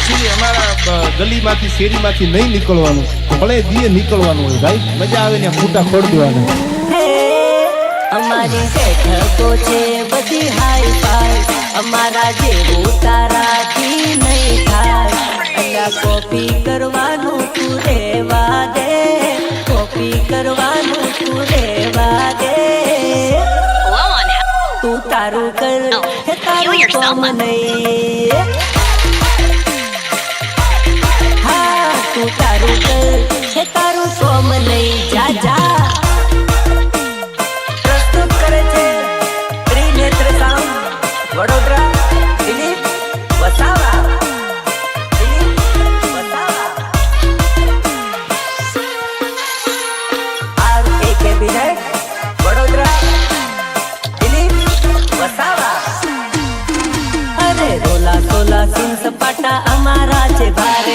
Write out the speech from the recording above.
Actually અમારા ગલીમાંથી શેરીમાંથી નહીં નીકળવાનું, ભલે દીએ નીકળવાનું હોય ભાઈ, મજા આવે ને ફૂટા ખોડ દેવાના. અમારી બેઠકો છે બધી હાઈ ફાઈ, અમારા જેવું તારાથી નહીં થાય. અલ્યા કોપી કરવાનું તું રેવા દે, કોપી કરવાનું તું રેવા દે. તું તારું કર હે તારું કોમ નહીં. હા તું તારું કર હે તારું કોમ નહીં. જા જા. પ્રસ્તુત કરે છે ત્રિનેત્ર સાઉન્ડ વડોદરા. દિલીપ વસાવા, દિલીપ વસાવા. RAK બિનેટ વડોદરા. અરે રોલા સોલા સિંહ સપાટા અમારા છે ભારે.